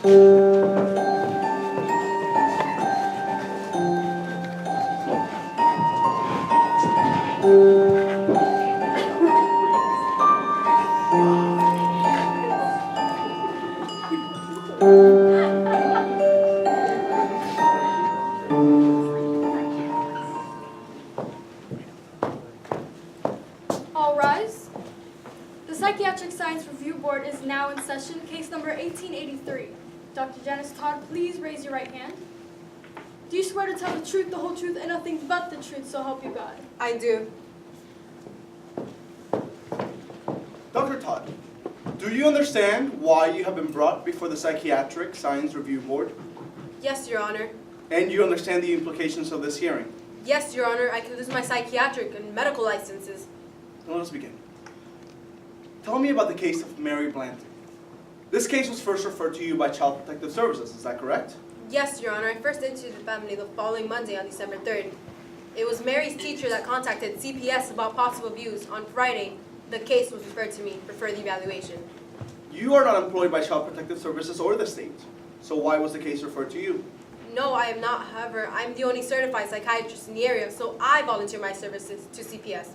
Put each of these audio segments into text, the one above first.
All rise. The Psychiatric Science Review Board is now in session. Case number 1883. Dr. Janice Todd, please raise your right hand. Do you swear to tell the truth, the whole truth, and nothing but the truth, so help you God? I do. Dr. Todd, do you understand why you have been brought before the Psychiatric Science Review Board? Yes, Your Honor. And you understand the implications of this hearing? Yes, Your Honor. I could lose my psychiatric and medical licenses. Now let us begin. Tell me about the case of Mary Blanton. This case was first referred to you by Child Protective Services, is that correct? Yes, Your Honor. I first interviewed the family the following Monday on December 3rd. It was Mary's teacher that contacted CPS about possible abuse. On Friday, the case was referred to me for further evaluation. You are not employed by Child Protective Services or the state, so why was the case referred to you? No, I am not. However, I'm the only certified psychiatrist in the area, so I volunteer my services to CPS.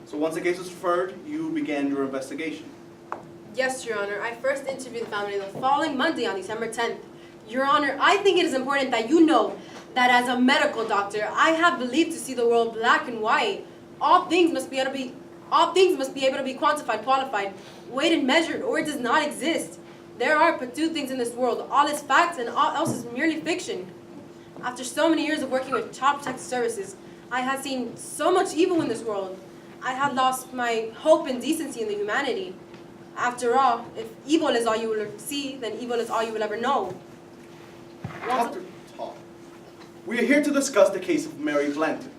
So once the case was referred, you began your investigation. Yes, Your Honor. I first interviewed the family the following Monday on December 10th. Your Honor, I think it is important that you know that as a medical doctor, I have believed to see the world black and white. All things must be able to be quantified, qualified, weighed and measured, or it does not exist. There are but two things in this world. All is facts and all else is merely fiction. After so many years of working with Child Protective Services, I have seen so much evil in this world. I had lost my hope and decency in the humanity. After all, if evil is all you will see, then evil is all you will ever know. Dr. Todd, we are here to discuss the case of Mary Blanton.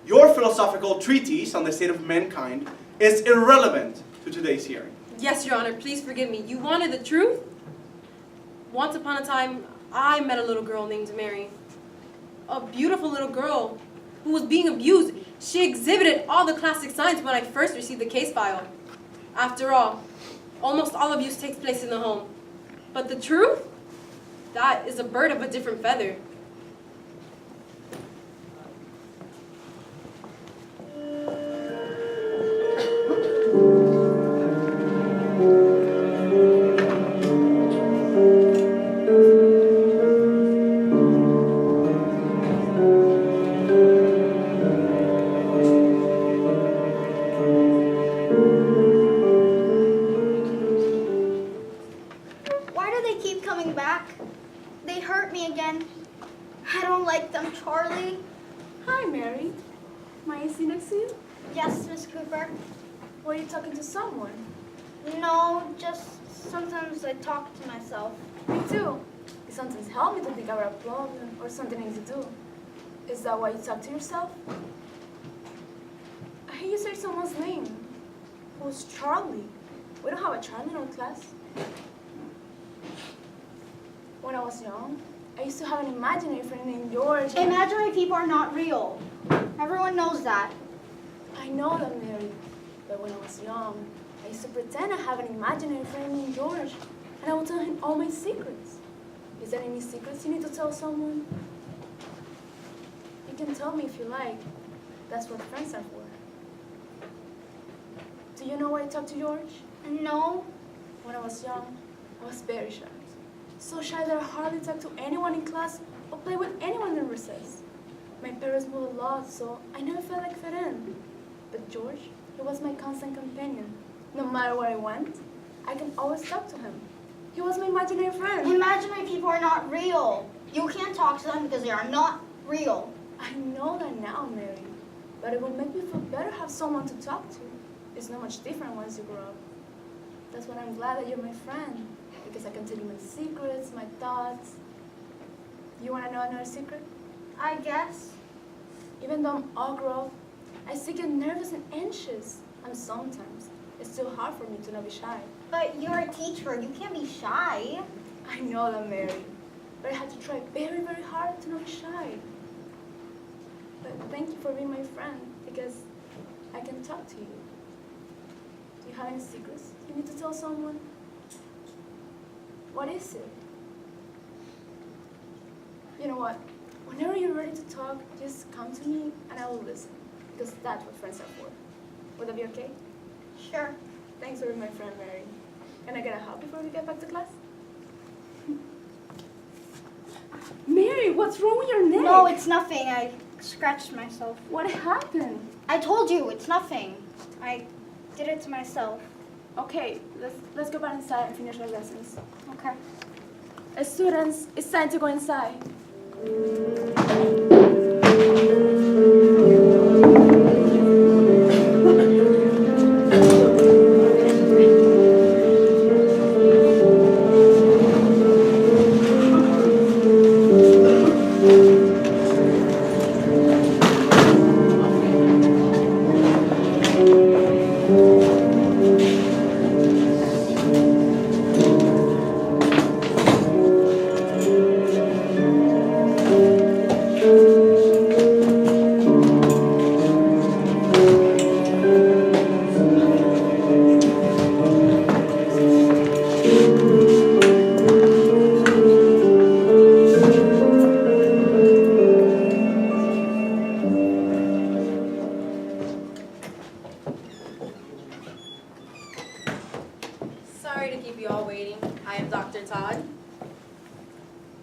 Your philosophical treatise on the state of mankind is irrelevant to today's hearing. Yes, Your Honor, please forgive me. You wanted the truth? Once upon a time, I met a little girl named Mary. A beautiful little girl who was being abused. She exhibited all the classic signs when I first received the case file. After all, almost all abuse takes place in the home. But the truth? That is a bird of a different feather. Why do they keep coming back? They hurt me again. I don't like them, Charlie. Hi, Mary. May I sit next to you? Yes, Miss Cooper. Were you talking to someone? No, just sometimes I talk to myself. Me too. It sometimes helps me to think about a problem or something I need to do. Is that why you talk to yourself? I hear you say someone's name. Who's Charlie? We don't have a Charlie in our class. When I was young, I used to have an imaginary friend named George. Imaginary people are not real. Everyone knows that. I know that, Mary. But when I was young, I used to pretend I have an imaginary friend named George, and I would tell him all my secrets. Is there any secrets you need to tell someone? You can tell me if you like. That's what friends are for. Do you know why I talked to George? No. When I was young, I was very shy. So shy that I hardly talked to anyone in class or played with anyone in recess. My parents moved a lot, so I never felt like fit in. But George, he was my constant companion. No matter where I went, I can always talk to him. He was my imaginary friend. Imaginary people are not real. You can't talk to them because they are not real. I know that now, Mary. But it will make me feel better to have someone to talk to. It's not much different once you grow up. That's why I'm glad that you're my friend. Because I can tell you my secrets, my thoughts. You want to know another secret? I guess. Even though I'm all grown, I still get nervous and anxious. And sometimes, it's still hard for me to not be shy. But you're a teacher. You can't be shy. I know that, Mary. But I had to try very, very hard to not be shy. But thank you for being my friend, because I can talk to you. Do you have any secrets you need to tell someone? What is it? You know what? Whenever you're ready to talk, just come to me and I will listen. Because that's what friends are for. Would that be okay? Sure. Thanks for being my friend, Mary. Can I get a hug before we get back to class? Mary, what's wrong with your neck? No, it's nothing. I scratched myself. What happened? I told you, it's nothing. I did it to myself. Okay, let's go back inside and finish our lessons. Okay. Students, it's time to go inside. Sorry to keep you all waiting. I am Dr. Todd.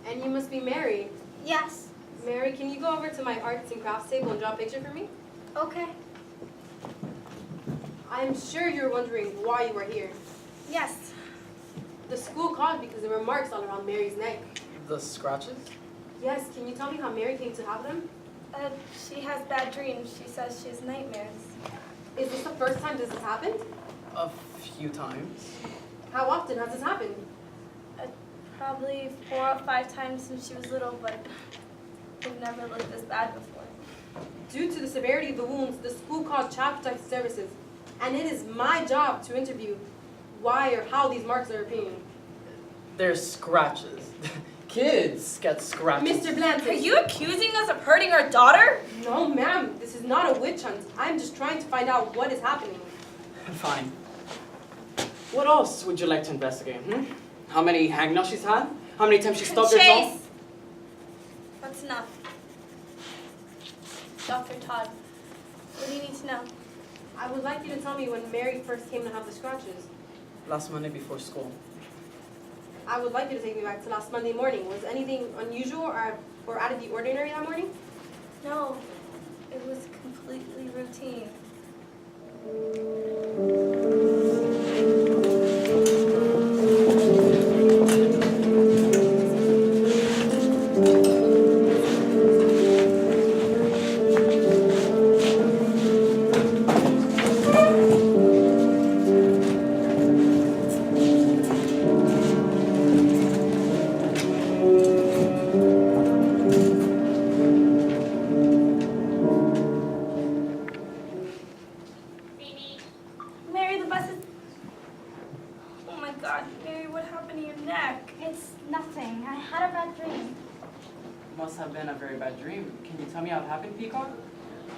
And you must be Mary. Yes. Mary, can you go over to my arts and crafts table and draw a picture for me? Okay. I am sure you're wondering why you are here. Yes. The school called because there were marks all around Mary's neck. The scratches? Yes, can you tell me how Mary came to have them? She has bad dreams. She says she has nightmares. Is this the first time this has happened? A few times. How often has this happened? Probably 4 or 5 times since she was little, but we've never looked this bad before. Due to the severity of the wounds, the school called Child Protective Services, and it is my job to interview why or how these marks are appearing. They're scratches. Kids get scratches. Mr. Blanton. Are you accusing us of hurting our daughter? No, ma'am. This is not a witch hunt. I'm just trying to find out what is happening. Fine. What else would you like to investigate? How many hangnails she's had? How many times she stubbed herself? Chase! That's enough. Dr. Todd, what do you need to know? I would like you to tell me when Mary first came to have the scratches. Last Monday before school. I would like you to take me back to last Monday morning. Was anything unusual or out of the ordinary that morning? No, it was completely routine. Mary, the bus is... Oh my God, Mary, what happened to your neck? It's nothing. I had a bad dream. Must have been a very bad dream. Can you tell me how it happened, Peacock?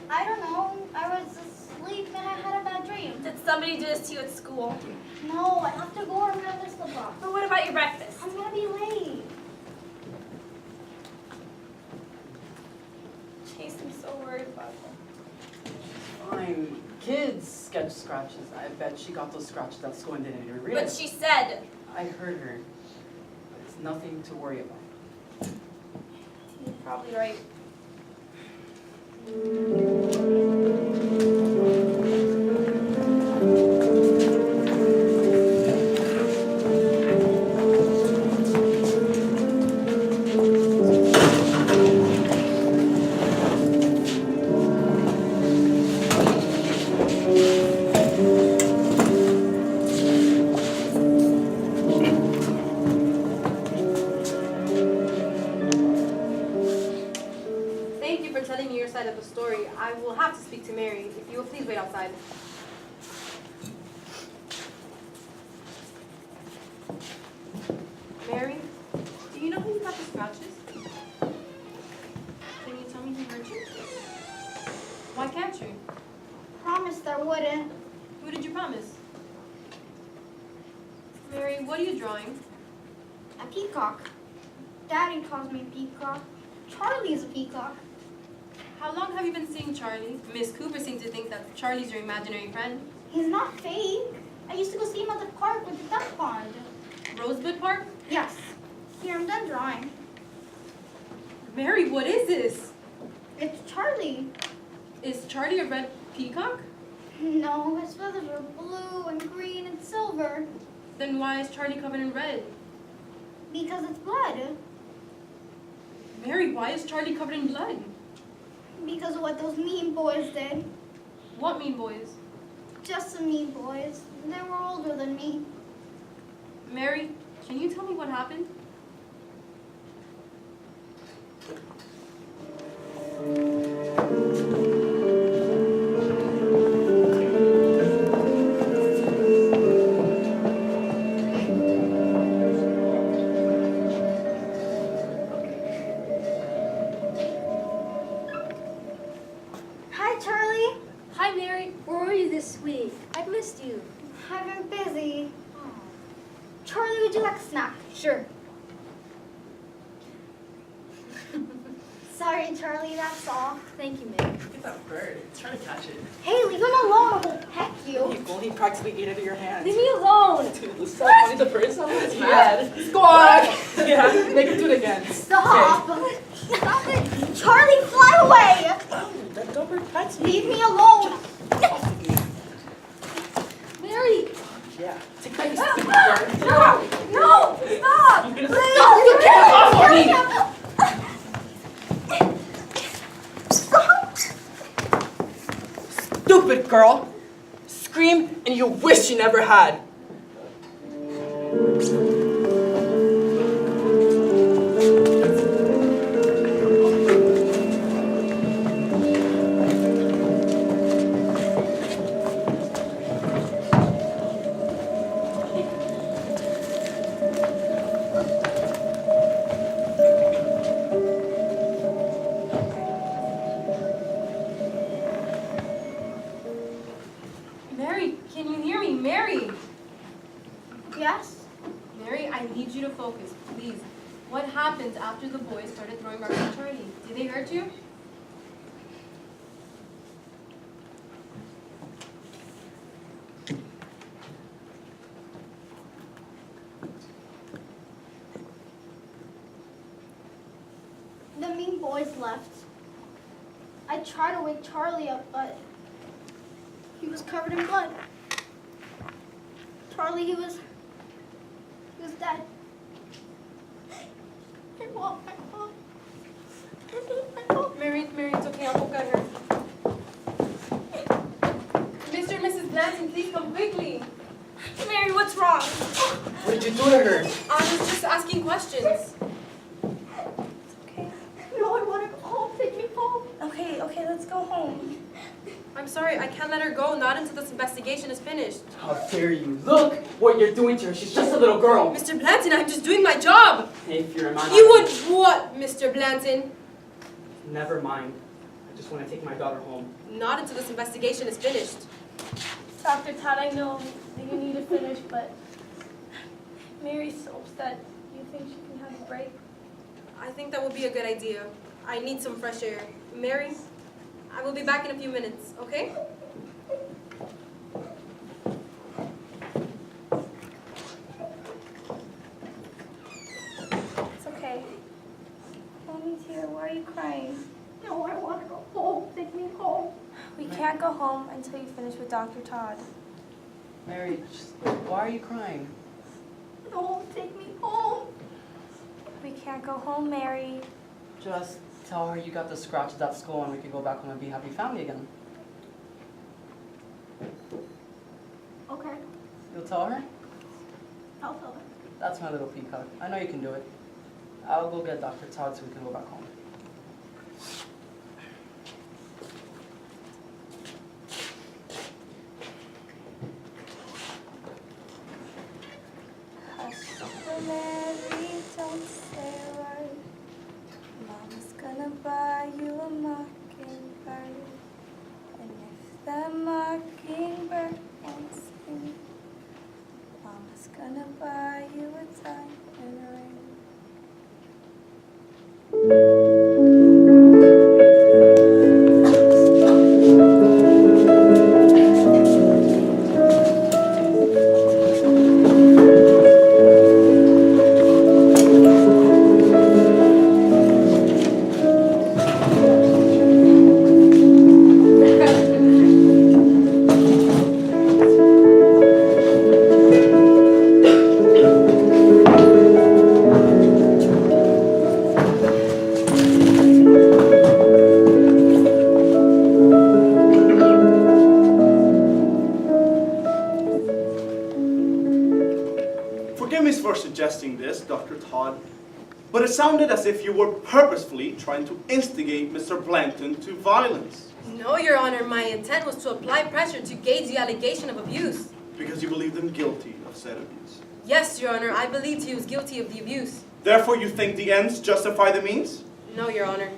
I don't know. I was asleep and I had a bad dream. Did somebody do this to you at school? No, I have to go around this block. But what about your breakfast? I'm gonna be late. Chase, I'm so worried about her. Fine. Kids get scratches. I bet she got those scratches at school and didn't even read But it. she said. I heard her. It's nothing to worry about. You're probably right. Thank you for telling me your side of the story. I will have to speak to Mary. If you will please wait outside. Mary, do you know who got the scratches? Can you tell me who hurt you? Why can't you? Promised I wouldn't. Who did you promise? Mary, what are you drawing? A peacock. Daddy calls me Peacock. Charlie's a peacock. How long have you been seeing Charlie? Miss Cooper seems to think that Charlie's your imaginary friend. He's not fake. I used to go see him at the park with the duck pond. Rosebud Park? Yes. Here, I'm done drawing. Mary, what is this? It's Charlie. Is Charlie a red peacock? No, his feathers are blue and green and silver. Then why is Charlie covered in red? Because it's blood. Mary, why is Charlie covered in blood? Because of what those mean boys did. What mean boys? Just some mean boys. They were older than me. Mary, can you tell me what happened? Hi, Charlie. Hi, Mary. Where were you this week? I've missed you. I've been busy. Charlie, would you like a snack? Sure. Sorry, Charlie, that's all. Thank you, Mary. Look at that bird. It's trying to catch it. Hey, leave him alone or he'll peck you. He practically ate it in your hand. Leave me alone. Dude, it was so funny. The bird sounded mad. Squawk! Yeah, make him do it again. Stop. Stop it. Charlie, fly away. Oh, that dumb bird pets me. Leave me alone. Mary. Yeah. Take that, you stupid bird. No. Stop. You're gonna stop. You get off of me. Stupid girl. Scream and you wish you never had. Mary, can you hear me? Mary! Yes? Mary, I need you to focus, please. What happened after the boys started throwing rocks at Charlie? Did they hurt you? The mean boys left. I tried to wake Charlie up, but he was covered in blood. Charlie, he was dead. I want my mom. I need my mom. Mary, it's okay, I'll go get her. Mr. and Mrs. Blanton, please come quickly. Mary, what's wrong? What did you do to her? I was just asking questions. No, I want to go home. Take me home. Okay, let's go home. I'm sorry, I can't let her go, not until this investigation is finished. How dare you? Look what you're doing to her. She's just a little girl. Mr. Blanton, I'm just doing my job. If you're a man, You would what, Mr. Blanton? Never mind. I just want to take my daughter home. Not until this investigation is finished. Dr. Todd, I know that you need to finish, but Mary's so upset. Do you think she can have a break? I think that would be a good idea. I need some fresh air. Mary, I will be back in a few minutes, okay? It's okay. Mommy's here. Why are you crying? No, I want to go home. Take me home. We can't go home until you finish with Dr. Todd. Mary, why are you crying? No, take me home. We can't go home, Mary. Just tell her you got the scratches at school and we can go back home and be a happy family again. Okay, You'll tell her? I'll tell her. That's my little peacock. I know you can do it. I'll go get Dr. Todd so we can go back home. Hush, little Mary, don't say a word. Mama's gonna buy you a mockingbird. And if that mockingbird won't sing, Mama's gonna buy you a diamond ring. Forgive me for suggesting this, Dr. Todd, but it sounded as if you were purposefully trying to instigate Mr. Blanton to violence. No, Your Honor, my intent was to apply pressure to gauge the allegation of abuse. Because you believed him guilty of said abuse. Yes, Your Honor, I believed he was guilty of the abuse. Therefore, you think the ends justify the means? No, Your Honor.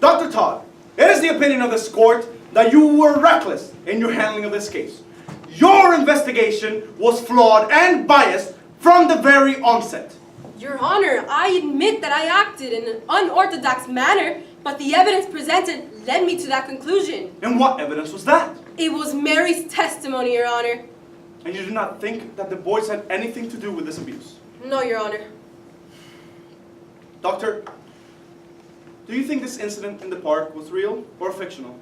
Dr. Todd, it is the opinion of this court that you were reckless in your handling of this case. Your investigation was flawed and biased from the very onset. Your Honor, I admit that I acted in an unorthodox manner, but the evidence presented led me to that conclusion. And what evidence was that? It was Mary's testimony, Your Honor. And you do not think that the boys had anything to do with this abuse? No, Your Honor. Doctor, do you think this incident in the park was real or fictional?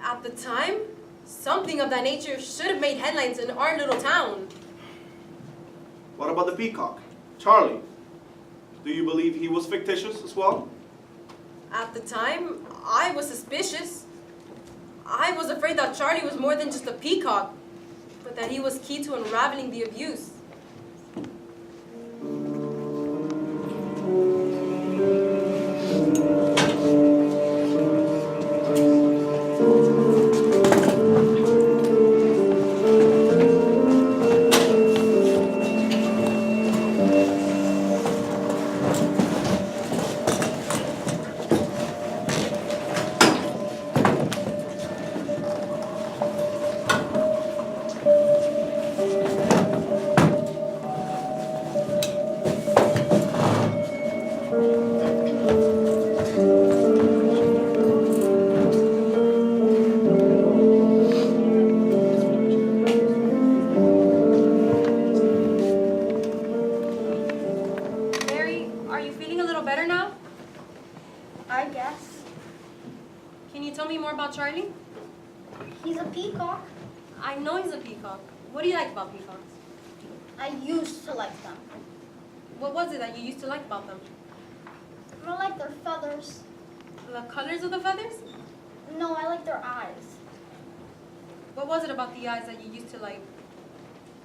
At the time, something of that nature should have made headlines in our little town. What about the Peacock? Charlie, do you believe he was fictitious as well? At the time, I was suspicious. I was afraid that Charlie was more than just a peacock, but that he was key to unraveling the abuse. I guess. Can you tell me more about Charlie? He's a peacock. I know he's a peacock. What do you like about peacocks? I used to like them. What was it that you used to like about them? I like their feathers. The colors of the feathers? No, I like their eyes. What was it about the eyes that you used to like?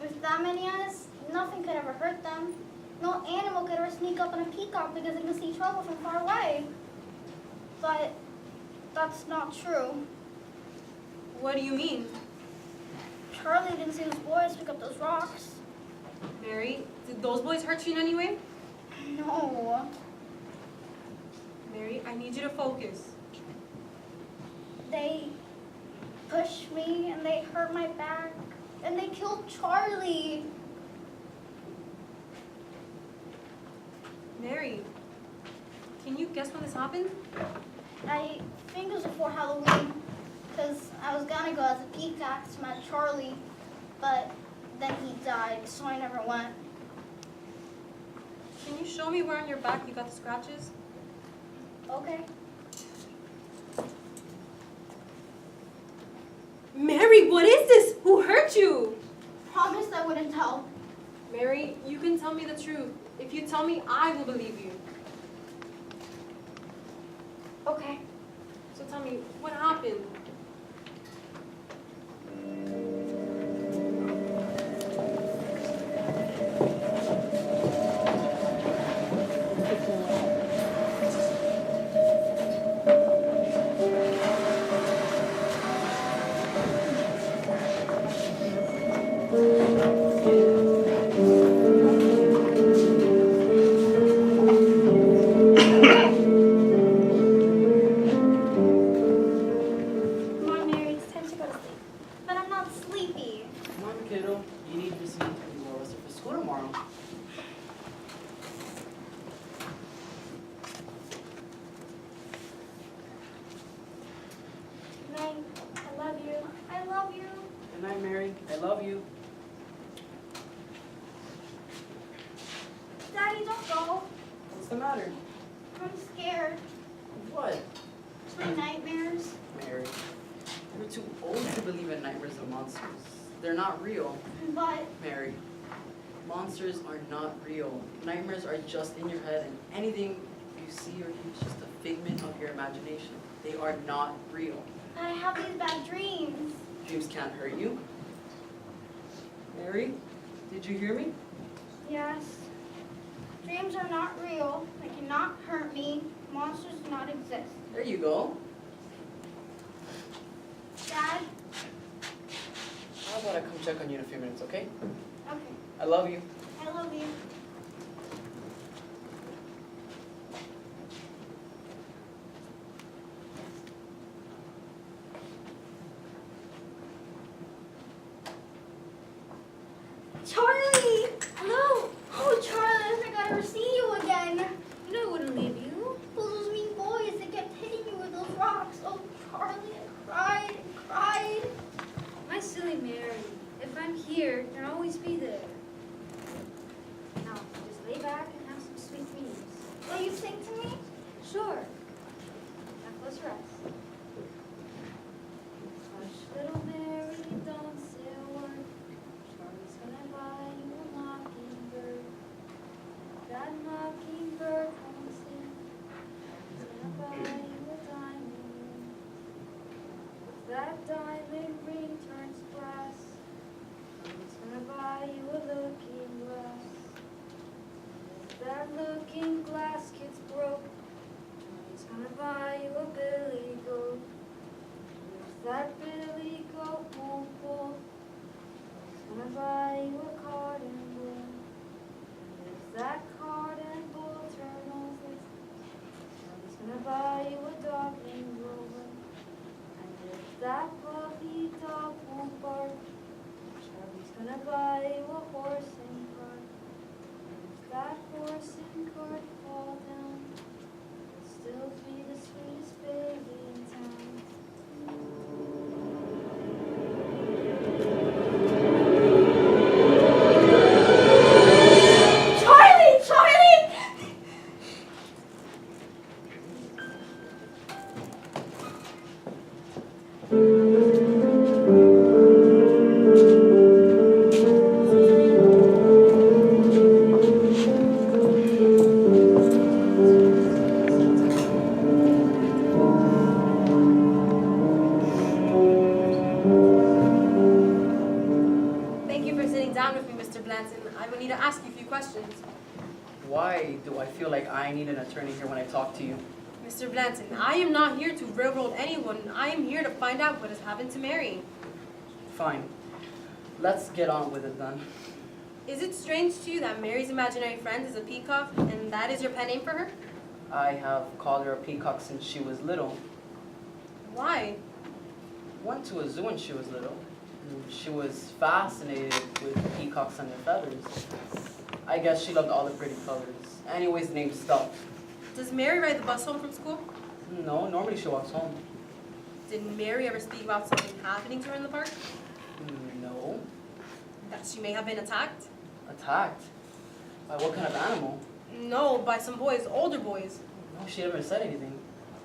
With that many eyes, nothing could ever hurt them. No animal could ever sneak up on a peacock because it can see trouble from far away. But that's not true. What do you mean? Charlie didn't see those boys pick up those rocks. Mary, did those boys hurt you in any way? No. Mary, I need you to focus. They pushed me and they hurt my back and they killed Charlie. Mary, can you guess when this happened? I think it was before Halloween because I was gonna go as a peacock to my Charlie, but then he died, so I never went. Can you show me where on your back you got the scratches? Okay. Mary, what is this? Who hurt you? Promised I wouldn't tell. Mary, you can tell me the truth. If you tell me, I will believe you. Okay. So tell me, what happened? What's the matter? I'm scared. What? My nightmares. Mary, you're too old to believe in nightmares and monsters. They're not real. But Mary, monsters are not real. Nightmares are just in your head, and anything you see or hear is just a figment of your imagination. They are not real. I have these bad dreams. Dreams can't hurt you. Mary, did you hear me? Yes. Dreams are not real. They cannot hurt me. Monsters do not exist. There you go. Dad? How about I come check on you in a few minutes, okay? Okay. I love you. I love you. Charlie! Hello. Oh, Charlie, I think I ever see you again. You know I wouldn't leave you. Those mean boys, they kept hitting you with those rocks. Oh, Charlie, I cried and cried. My silly Mary. If I'm here, you'll always be there. Now, just lay back and have some sweet dreams. Will you sing to me? Sure. Now close your eyes. Hush, little Mary, don't say a word. Charlie's gonna buy you a mockingbird. That mockingbird won't sing. He's gonna buy you a diamond ring. If that diamond ring turns brass, Charlie's gonna buy you a looking glass. If that looking glass gets broke, Charlie's gonna buy you a billy goat. If that billy goat won't pull, Charlie's gonna buy you a cotton bull. And if that cotton bull turns over, Charlie's gonna buy you a dog named Rover. And if that puppy dog won't bark, Charlie's gonna buy you a horse and cart. And if that horse and cart fall down, it'll still be the sweetest baby in town. Charlie! Charlie! Thank you for sitting down with me, Mr. Blanton. I will need to ask you a few questions. Why do I feel like I need an attorney here when I talk to you? Mr. Blanton, I am not here to railroad anyone. I am here to find out what has happened to Mary. Fine. Let's get on with it then. Is it strange to you that Mary's imaginary friend is a peacock, and that is your pet name for her? I have called her a peacock since she was little. Why? Went to a zoo when she was little. She was fascinated with peacocks and their feathers. I guess she loved all the pretty colors. Anyways, the name stuck. Does Mary ride the bus home from school? No, normally she walks home. Did Mary ever speak about something happening to her in the park? No. That she may have been attacked? Attacked? By what kind of animal? No, by some boys, older boys. No, she never said anything.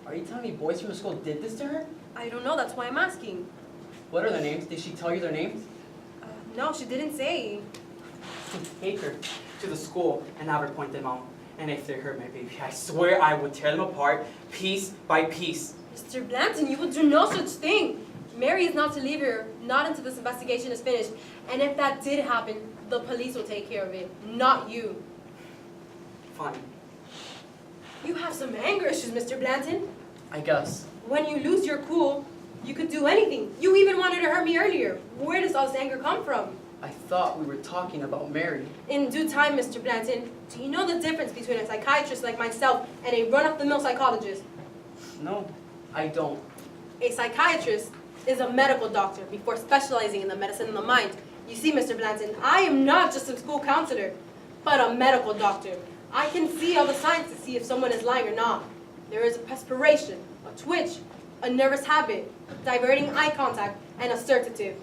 Are you telling me boys from the school did this to her? I don't know, that's why I'm asking. What are their names? Did she tell you their names? No, she didn't say. Take her to the school and have her point them out. And if they hurt my baby, I swear I would tear them apart piece by piece. Mr. Blanton, you would do no such thing. Mary is not to leave here, not until this investigation is finished. And if that did happen, the police will take care of it, not you. Fine. You have some anger issues, Mr. Blanton. I guess. When you lose your cool, you could do anything. You even wanted to hurt me earlier. Where does all this anger come from? I thought we were talking about Mary. In due time, Mr. Blanton, do you know the difference between a psychiatrist like myself and a run-of-the-mill psychologist? No, I don't. A psychiatrist is a medical doctor before specializing in the medicine of the mind. You see, Mr. Blanton, I am not just a school counselor, but a medical doctor. I can see all the signs to see if someone is lying or not. There is a perspiration, a twitch, a nervous habit, diverting eye contact, and assertive.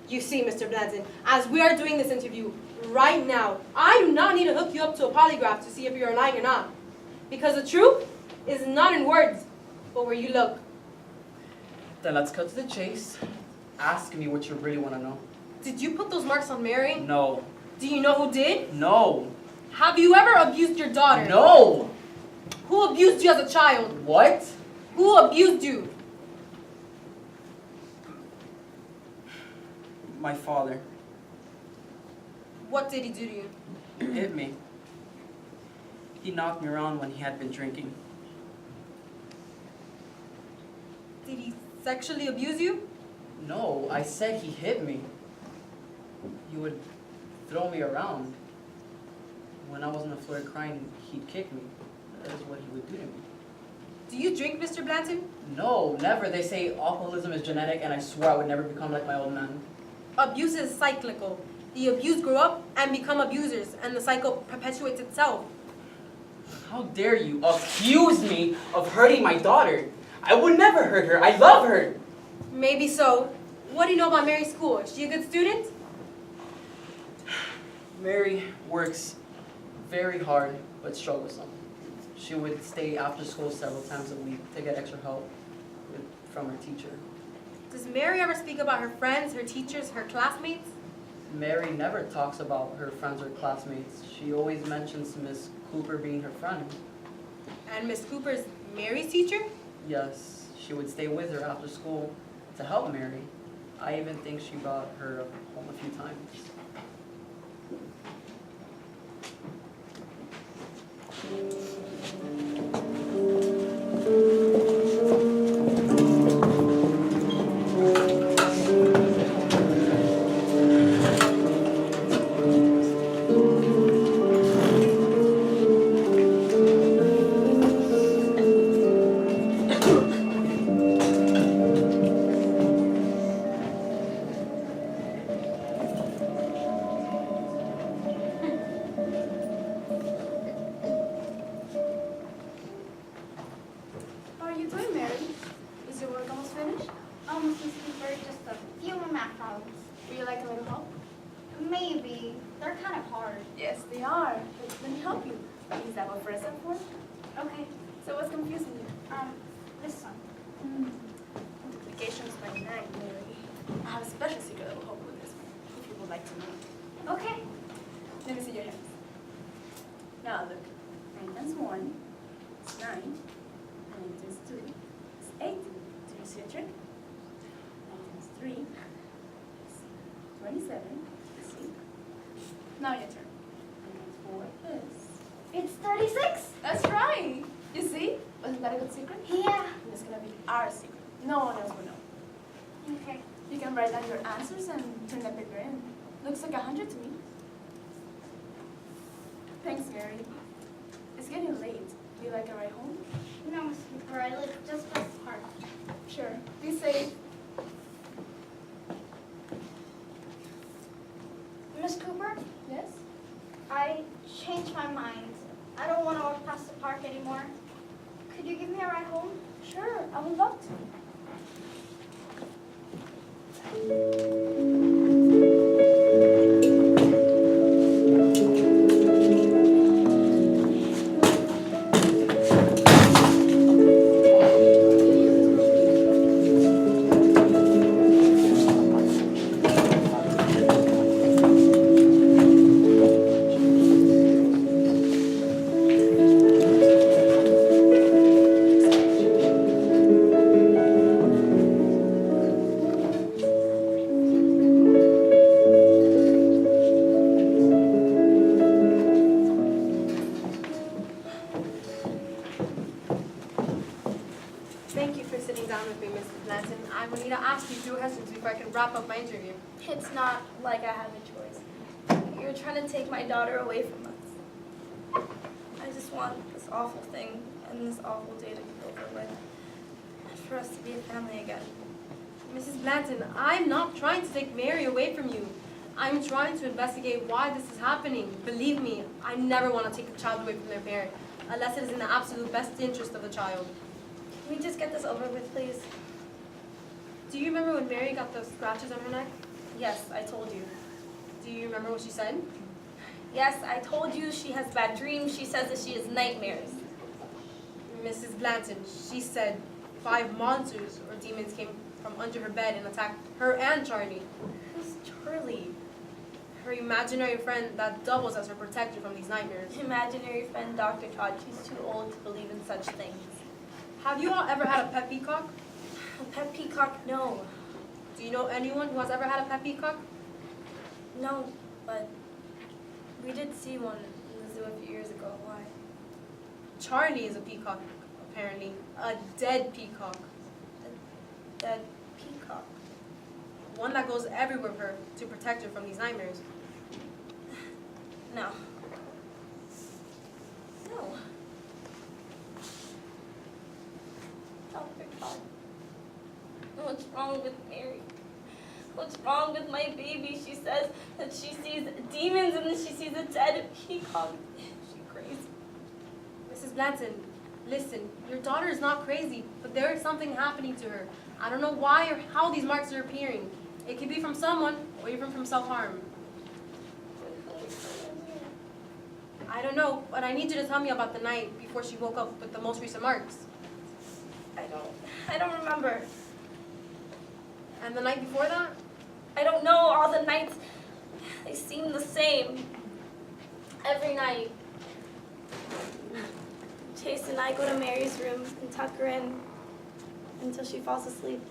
You see, Mr. Blanton, as we are doing this interview right now, I do not need to hook you up to a polygraph to see if you are lying or not. Because the truth is not in words, but where you look. Then let's cut to the chase. Ask me what you really want to know. Did you put those marks on Mary? No. Do you know who did? No. Have you ever abused your daughter? No. Who abused you as a child? What? Who abused you? My father. What did he do to you? He hit me. He knocked me around when he had been drinking. Did he sexually abuse you? No, I said he hit me. He would throw me around. When I was on the floor crying, he'd kick me. That is what he would do to me. Do you drink, Mr. Blanton? No, never. They say alcoholism is genetic, and I swear I would never become like my old man. Abuse is cyclical. The abused grow up and become abusers, and the cycle perpetuates itself. How dare you accuse me of hurting my daughter? I would never hurt her. I love her. Maybe so. What do you know about Mary's school? Is she a good student? Mary works very hard, but struggles some. She would stay after school several times a week to get extra help from her teacher. Does Mary ever speak about her friends, her teachers, her classmates? Mary never talks about her friends or classmates. She always mentions Miss Cooper being her friend. And Miss Cooper's Mary's teacher? Yes, she would stay with her after school to help Mary. I even think she brought her home a few times. How are you doing, Mary? Is your work almost finished? Mrs. Cooper, just a few more math problems. Would you like a little help? Maybe. They're kind of hard. Yes, they are. But let me help you. Is that what first and fourth? Okay. So what's confusing you? This one. Multiplication is by 9, Mary. I have a special secret that will help with this one, if you would like to know. Okay. Let me see your hands. Now look. 9 times 1 is 9. 9 times 2 is 8. Do you see a trick? 9 times 3 is 27. See? Now your turn. 9 times 4 is... It's 36. That's right. You see? Wasn't that a good secret? Yeah. And it's gonna be our secret. No one else will know. Okay. You can write down your answers and turn the paper in. Looks like 100 to me. Thanks, Mary. It's getting late. Do you like a ride home? No, Miss Cooper, I live just past the park. Sure. Be safe. Miss Cooper, Yes? I changed my mind. I don't want to walk past the park anymore. Could you give me a ride home? Sure. I would love to. Thank you for sitting down with me, Mrs. Blanton. I will need to ask you 2 questions before I can wrap up my interview. It's not like I have a choice. You're trying to take my daughter away from us. I just want this awful thing and this awful day to be over with. And for us to be a family again. Mrs. Blanton, I'm not trying to take Mary away from you. I'm trying to investigate why this is happening. Believe me, I never want to take a child away from their parent, unless it is in the absolute best interest of the child. Can we just get this over with, please? Do you remember when Mary got those scratches on her neck? Yes, I told you. Do you remember what she said? Yes, I told you she has bad dreams. She says that she has nightmares. Mrs. Blanton, she said 5 monsters or demons came from under her bed and attacked her and Charlie. Who's Charlie? Her imaginary friend that doubles as her protector from these nightmares. Imaginary friend Dr. Todd. She's too old to believe in such things. Have you all ever had a pet peacock? A pet peacock? No. Do you know anyone who has ever had a pet peacock? No, but we did see one in the zoo a few years ago. Why? Charlie is a peacock, apparently. A dead peacock. Dead peacock. One that goes everywhere with her to protect her from these nightmares. No. No. Dr. Todd. What's wrong with Mary? What's wrong with my baby? She says that she sees demons and then she sees a dead peacock. She's crazy. Mrs. Blanton, listen, your daughter is not crazy, but there is something happening to her. I don't know why or how these marks are appearing. It could be from someone or even from self-harm. I don't know, but I need you to tell me about the night before she woke up with the most recent marks. I don't remember. And the night before that? I don't know. All the nights, they seem the same. Every night. Chase and I go to Mary's room and tuck her in until she falls asleep.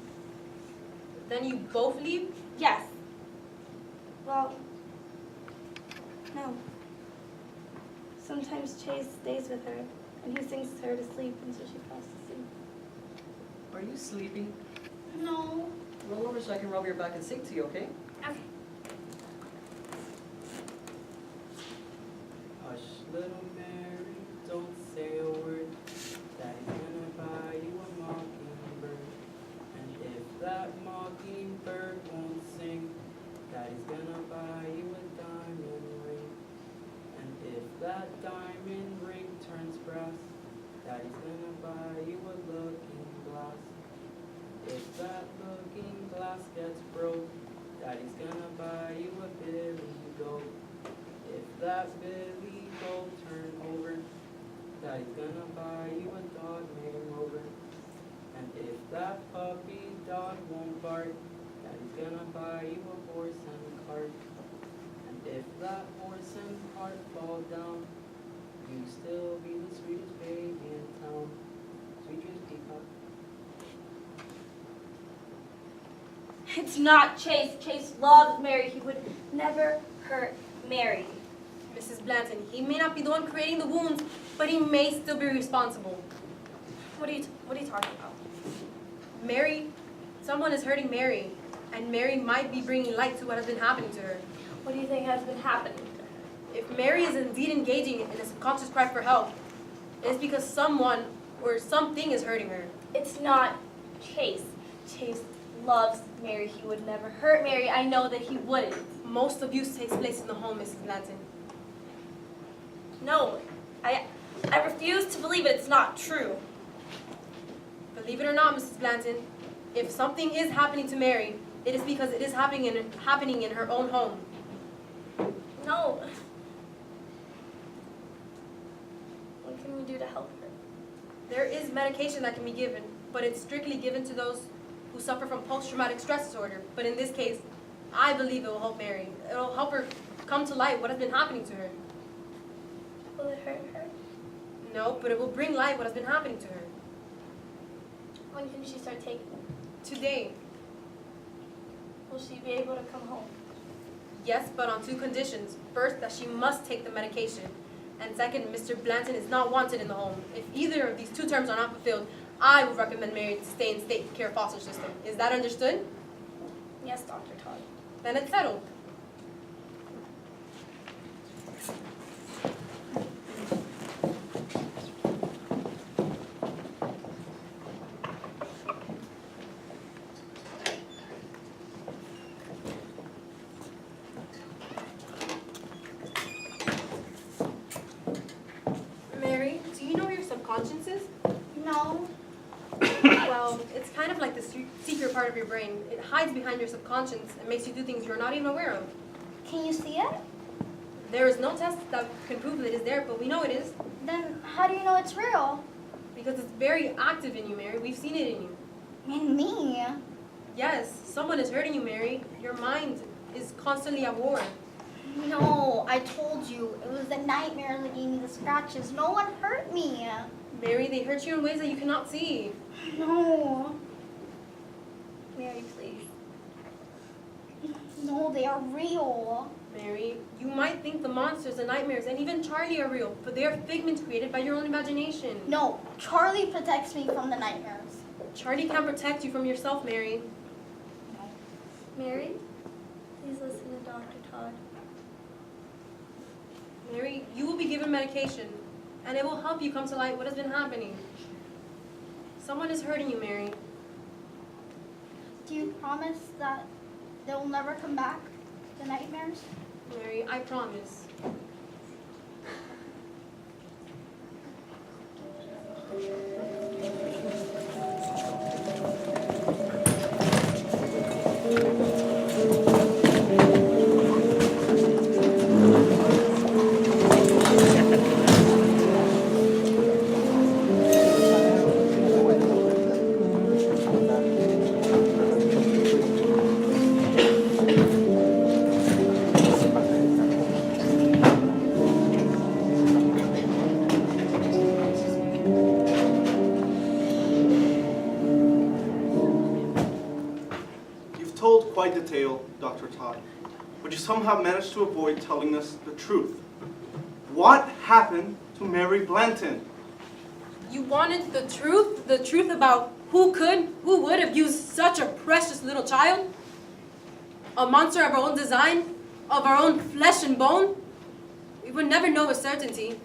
Then you both leave? Yes. Well, no. Sometimes Chase stays with her and he sings her to sleep until she falls asleep. Are you sleeping? No. Roll over so I can rub your back and sing to you, okay? Okay. Hush, little Mary, don't say a word. Daddy's gonna buy you a mockingbird. And if that mockingbird won't sing, Daddy's gonna buy you a diamond ring. And if that diamond ring turns brass, Daddy's gonna buy you a looking glass. If that looking glass gets broke, Daddy's gonna buy you a billy goat. If that billy goat turn over, Daddy's gonna buy you a dog named Rover. And if that puppy dog won't bark, Daddy's gonna buy you a horse and a cart. And if that horse and cart fall down, you still be the sweetest baby in town. Sweet dreams, Peacock. It's not Chase. Chase loves Mary. He would never hurt Mary. Mrs. Blanton, he may not be the one creating the wounds, but he may still be responsible. What are you talking about? Mary, someone is hurting Mary, and Mary might be bringing light to what has been happening to her. What do you think has been happening to her? If Mary is indeed engaging in a subconscious cry for help, it is because someone or something is hurting her. It's not Chase. Chase loves Mary. He would never hurt Mary. I know that he wouldn't. Most abuse takes place in the home, Mrs. Blanton. No, I refuse to believe it. It's not true. Believe it or not, Mrs. Blanton, if something is happening to Mary, it is because it is happening in her own home. No. What can we do to help her? There is medication that can be given, but it's strictly given to those who suffer from post-traumatic stress disorder. But in this case, I believe it will help Mary. It will help her come to light what has been happening to her. Will it hurt her? No, but it will bring light what has been happening to her. When can she start taking it? Today, Will she be able to come home? yes, but on 2 conditions. First, that she must take the medication. And second, Mr. Blanton is not wanted in the home. If either of these 2 terms are not fulfilled, I would recommend Mary to stay in state care foster system. Is that understood? Yes, Dr. Todd. Then it's settled. Mary, do you know where your subconscious is? No. Well, it's kind of like the secret part of your brain. It hides behind your subconscious and makes you do things you're not even aware of. Can you see it? There is no test that can prove that it is there, but we know it is. Then how do you know it's real? Because it's very active in you, Mary. We've seen it in you. And me? Yes, someone is hurting you, Mary. Your mind is constantly at war. No, I told you. It was the nightmares that gave me the scratches. No one hurt me. Mary, they hurt you in ways that you cannot see. No. Mary, please. No, they are real. Mary, you might think the monsters, the nightmares, and even Charlie are real, but they are figments created by your own imagination. No, Charlie protects me from the nightmares. Charlie can't protect you from yourself, Mary. Mary, please listen to Dr. Todd. Mary, you will be given medication, and it will help you come to light what has been happening. Someone is hurting you, Mary. Do you promise that they will never come back, the nightmares? Mary, I promise. Told quite the tale, Dr. Todd, but you somehow managed to avoid telling us the truth. What happened to Mary Blanton? You wanted the truth about who would abuse such a precious little child? A monster of our own design, of our own flesh and bone? We would never know with certainty,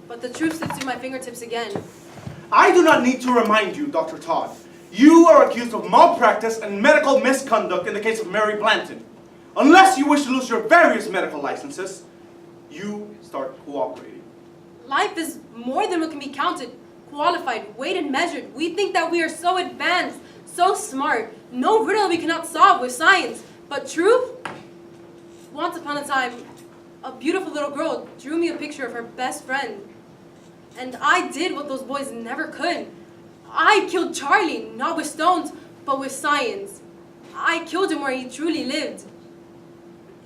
but the truth slips through my fingertips again. I do not need to remind you, Dr. Todd. You are accused of malpractice and medical misconduct in the case of Mary Blanton. Unless you wish to lose your various medical licenses, you start cooperating. Life is more than what can be counted, qualified, weighed, and measured. We think that we are so advanced, so smart. No riddle we cannot solve with science. But truth? Once upon a time, a beautiful little girl drew me a picture of her best friend. And I did what those boys never could. I killed Charlie, not with stones, but with science. I killed him where he truly lived.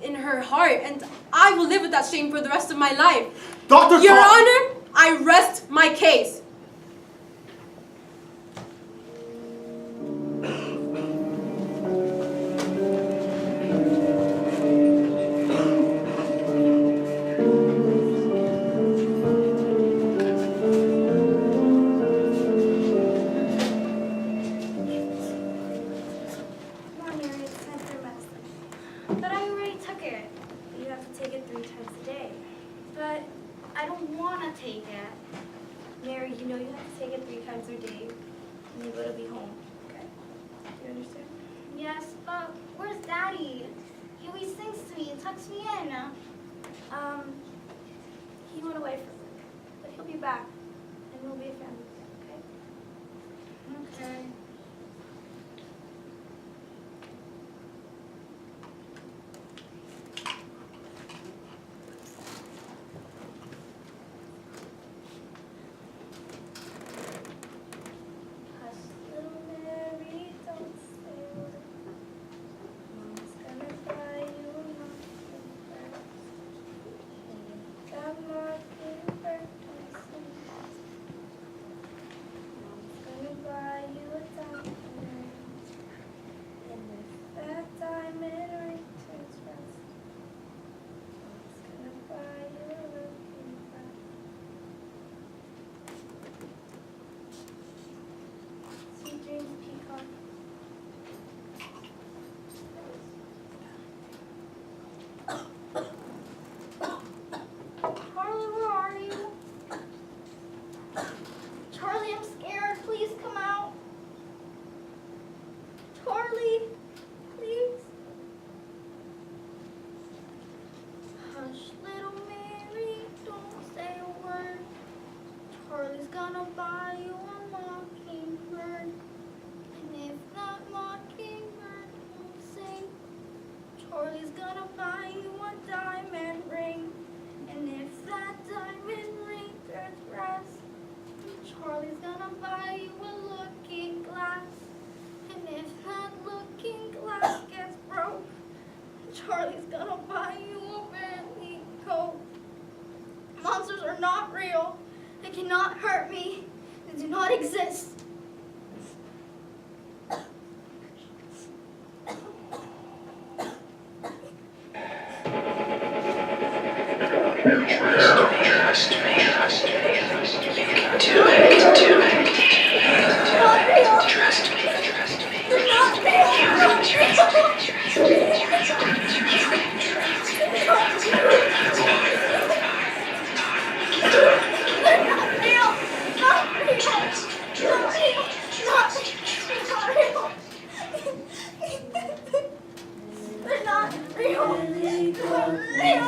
In her heart, and I will live with that shame for the rest of my life. Dr. Your Todd! Honor, I rest my case. Mary, you know you have to take it 3 times a day, and you gotta be home, okay? Do you understand? Yes, but where's Daddy? He always sings to me and tucks me in. He went away for work, but he'll be back, and we'll be a family, okay? Okay. Sweet dreams, Peacock. Charlie, where are you? Charlie, I'm scared. Please come out. Charlie, please. Hush, little Mary, don't say a word. Charlie's gonna buy you a mockingbird. And if that mockingbird won't sing, Charlie's gonna buy you a diamond ring. And if that diamond ring turns brass, Charlie's gonna buy you a looking glass. And if that looking glass gets broke, Charlie's gonna buy you a Bentley coat. Monsters are not real. They cannot hurt me. They do not exist. Trust me. You can do it. Not real. Trust me. They're not real. You can trust me. They're not real. Not real.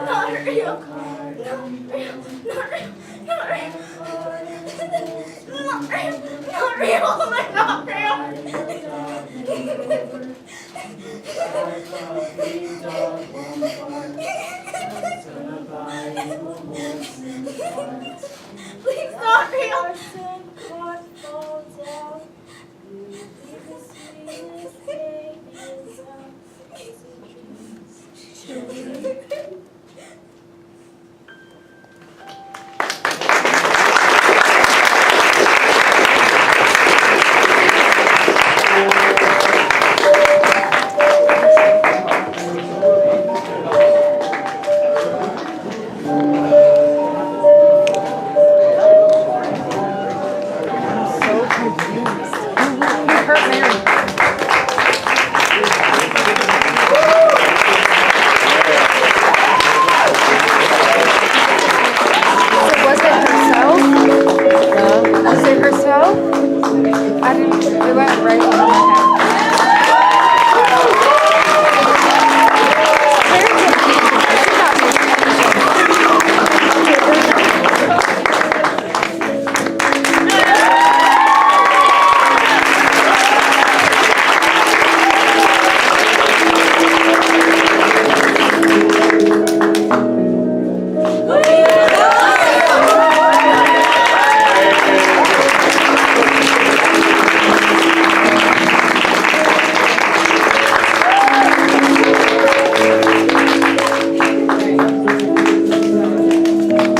Not real. They're not real. Not real. Not real. Please, not real.